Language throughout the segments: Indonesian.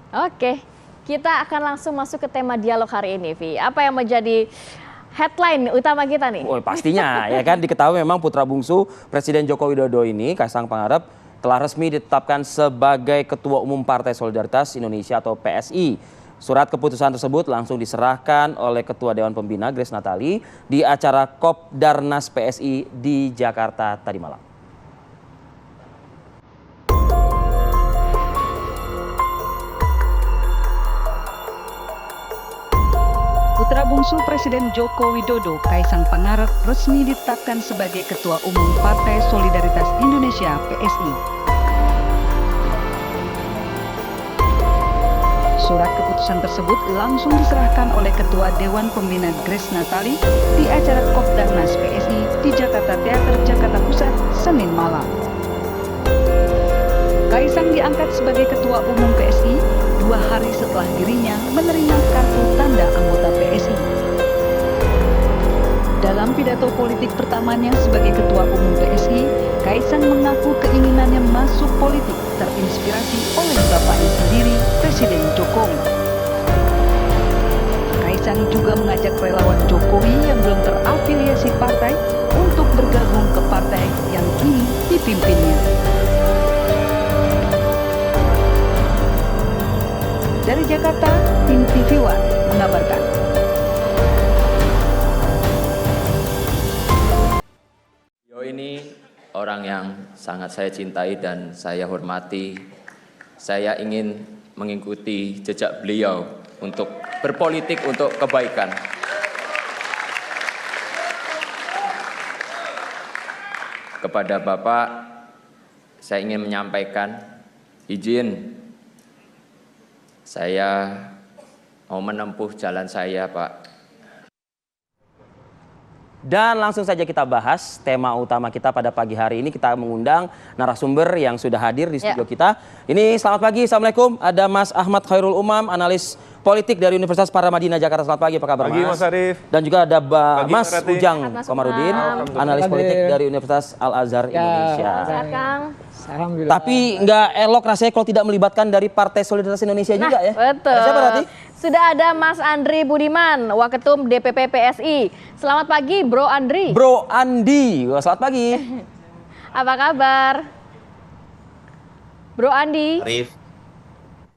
Oke, kita akan langsung masuk ke tema dialog hari ini, Vi. Apa yang menjadi headline utama kita nih? Oh, pastinya ya kan diketahui memang putra bungsu Presiden Joko Widodo ini Kaisang Pangarep telah resmi ditetapkan sebagai Ketua Umum Partai Solidaritas Indonesia atau PSI. Surat keputusan tersebut langsung diserahkan oleh Ketua Dewan Pembina Grace Natali di acara Kopdarnas PSI di Jakarta tadi malam. Putra bungsu Presiden Joko Widodo, Kaisang Pangarep, resmi ditetapkan sebagai Ketua Umum Partai Solidaritas Indonesia (PSI). Surat keputusan tersebut langsung diserahkan oleh Ketua Dewan Pembina Grace Natali di acara Kopdarnas PSI di Jakarta Teater, Jakarta Pusat, Senin malam. Kaisang diangkat sebagai Ketua Umum PSI 2 hari setelah dirinya menerima kartu tanda anggota PSI. Dalam pidato politik pertamanya sebagai Ketua Umum PSI, Kaisang mengaku keinginannya masuk politik terinspirasi oleh bapaknya sendiri, Presiden Jokowi. Kaisang juga mengajak relawan Jokowi yang belum terafiliasi partai untuk bergabung ke partai yang kini dipimpinnya. Dari Jakarta, tim TV One mengabarkan. Beliau ini orang yang sangat saya cintai dan saya hormati. Saya ingin mengikuti jejak beliau untuk berpolitik untuk kebaikan. Kepada Bapak, saya ingin menyampaikan izin saya mau menempuh jalan saya, Pak. Dan langsung saja kita bahas tema utama kita pada pagi hari ini. Kita mengundang narasumber yang sudah hadir di studio kita. Ini selamat pagi, Assalamualaikum. Ada Mas Ahmad Khairul Umam, analis politik dari Universitas Paramadina Jakarta. Selamat pagi, apa kabar pagi, Mas? Mas Arif. Dan juga ada Pagi, Mas Mas Ujang Mas Komarudin, Umam. analis politik dari Universitas Al-Azhar Indonesia. Sehat, Kang? Alhamdulillah. Tapi nggak elok rasanya kalau tidak melibatkan dari Partai Solidaritas Indonesia juga ya. Betul. Ada siapa berarti? Sudah ada Mas Andri Budiman, Waketum DPP PSI. Selamat pagi, Bro Andri. Bro Andi, wah, selamat pagi. Apa kabar? Bro Andi. Arif,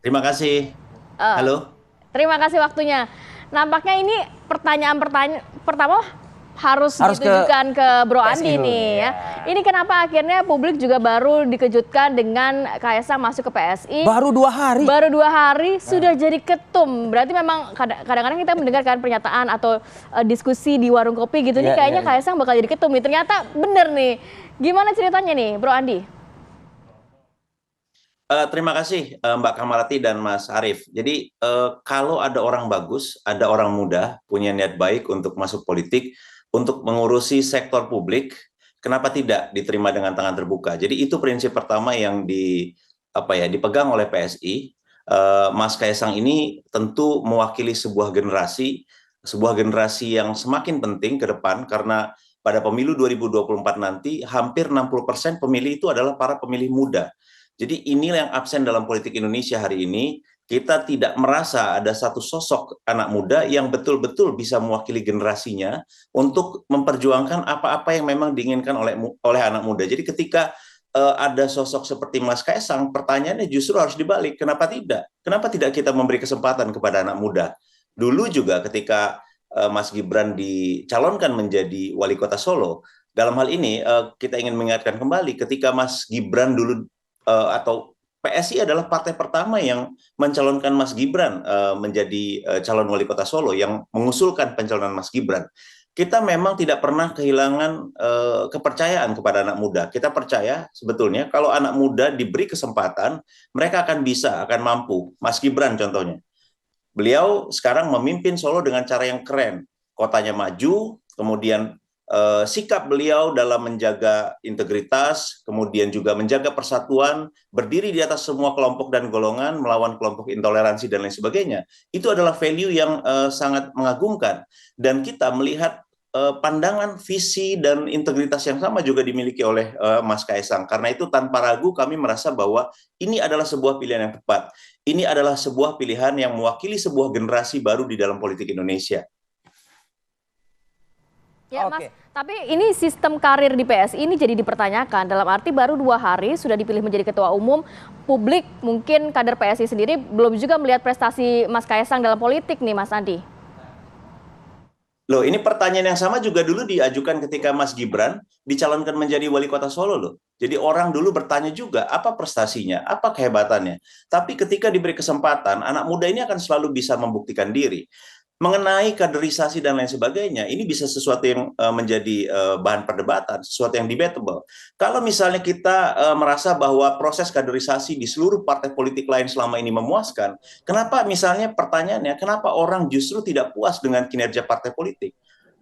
terima kasih. Halo. Terima kasih waktunya. Nampaknya ini pertanyaan pertama harus ditujukan ke Bro Andi dulu, nih ya. ya. Ini kenapa akhirnya publik juga baru dikejutkan dengan Kaisang masuk ke PSI. Baru 2 hari. Baru 2 hari sudah jadi ketum. Berarti memang kadang-kadang kita mendengarkan pernyataan atau diskusi di warung kopi gitu nih, kayaknya Kaisang bakal jadi ketum nih. Ternyata bener nih. Gimana ceritanya nih, Bro Andi? Terima kasih Mbak Kamarati dan Mas Arif. Jadi kalau ada orang bagus, ada orang muda punya niat baik untuk masuk politik, untuk mengurusi sektor publik, kenapa tidak diterima dengan tangan terbuka? Jadi itu prinsip pertama yang dipegang oleh PSI. Mas Kaisang ini tentu mewakili sebuah generasi yang semakin penting ke depan karena pada pemilu 2024 nanti hampir 60% pemilih itu adalah para pemilih muda. Jadi inilah yang absen dalam politik Indonesia hari ini. Kita tidak merasa ada satu sosok anak muda yang betul-betul bisa mewakili generasinya untuk memperjuangkan apa-apa yang memang diinginkan oleh anak muda. Jadi ketika ada sosok seperti Mas Kaisang, pertanyaannya justru harus dibalik. Kenapa tidak? Kenapa tidak kita memberi kesempatan kepada anak muda? Dulu juga ketika Mas Gibran dicalonkan menjadi wali kota Solo, dalam hal ini kita ingin mengingatkan kembali ketika Mas Gibran dulu atau PSI adalah partai pertama yang mencalonkan Mas Gibran menjadi calon wali kota Solo, yang mengusulkan pencalonan Mas Gibran. Kita memang tidak pernah kehilangan kepercayaan kepada anak muda. Kita percaya sebetulnya kalau anak muda diberi kesempatan, mereka akan mampu. Mas Gibran contohnya. Beliau sekarang memimpin Solo dengan cara yang keren. Kotanya maju, kemudian sikap beliau dalam menjaga integritas, kemudian juga menjaga persatuan, berdiri di atas semua kelompok dan golongan, melawan kelompok intoleransi dan lain sebagainya. Itu adalah value yang sangat mengagumkan. Dan kita melihat pandangan, visi, dan integritas yang sama juga dimiliki oleh Mas Kaisang. Karena itu tanpa ragu kami merasa bahwa ini adalah sebuah pilihan yang tepat. Ini adalah sebuah pilihan yang mewakili sebuah generasi baru di dalam politik Indonesia. Ya Mas, tapi ini sistem karir di PSI ini jadi dipertanyakan. Dalam arti baru 2 hari sudah dipilih menjadi ketua umum, publik mungkin kader PSI sendiri belum juga melihat prestasi Mas Kaisang dalam politik nih Mas Andi. Loh, ini pertanyaan yang sama juga dulu diajukan ketika Mas Gibran dicalonkan menjadi wali kota Solo loh. Jadi orang dulu bertanya juga apa prestasinya, apa kehebatannya. Tapi ketika diberi kesempatan, anak muda ini akan selalu bisa membuktikan diri. Mengenai kaderisasi dan lain sebagainya, ini bisa sesuatu yang menjadi bahan perdebatan, sesuatu yang debatable. Kalau misalnya kita merasa bahwa proses kaderisasi di seluruh partai politik lain selama ini memuaskan, kenapa misalnya pertanyaannya, kenapa orang justru tidak puas dengan kinerja partai politik?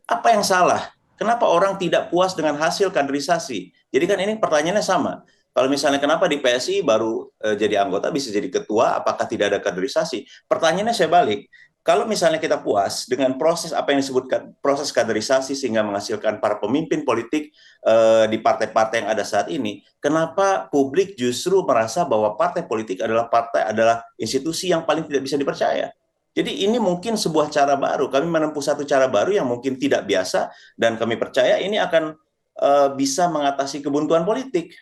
Apa yang salah? Kenapa orang tidak puas dengan hasil kaderisasi? Jadi kan ini pertanyaannya sama. Kalau misalnya kenapa di PSI baru jadi anggota bisa jadi ketua, apakah tidak ada kaderisasi? Pertanyaannya saya balik. Kalau misalnya kita puas dengan proses apa yang disebutkan proses kaderisasi sehingga menghasilkan para pemimpin politik di partai-partai yang ada saat ini, kenapa publik justru merasa bahwa partai politik adalah institusi yang paling tidak bisa dipercaya? Jadi ini mungkin sebuah cara baru. Kami menempuh satu cara baru yang mungkin tidak biasa dan kami percaya ini akan bisa mengatasi kebuntuan politik.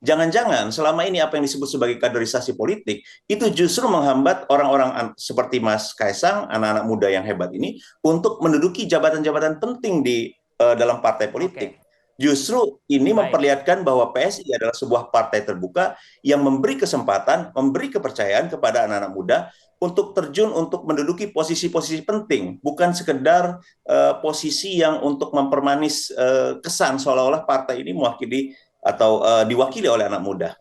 Jangan-jangan selama ini apa yang disebut sebagai kaderisasi politik itu justru menghambat orang-orang seperti Mas Kaisang, anak-anak muda yang hebat ini untuk menduduki jabatan-jabatan penting di dalam partai politik. Justru ini memperlihatkan bahwa PSI adalah sebuah partai terbuka yang memberi kesempatan, memberi kepercayaan kepada anak-anak muda untuk terjun untuk menduduki posisi-posisi penting, bukan sekedar posisi yang untuk mempermanis kesan seolah-olah partai ini mewakili atau diwakili oleh anak muda.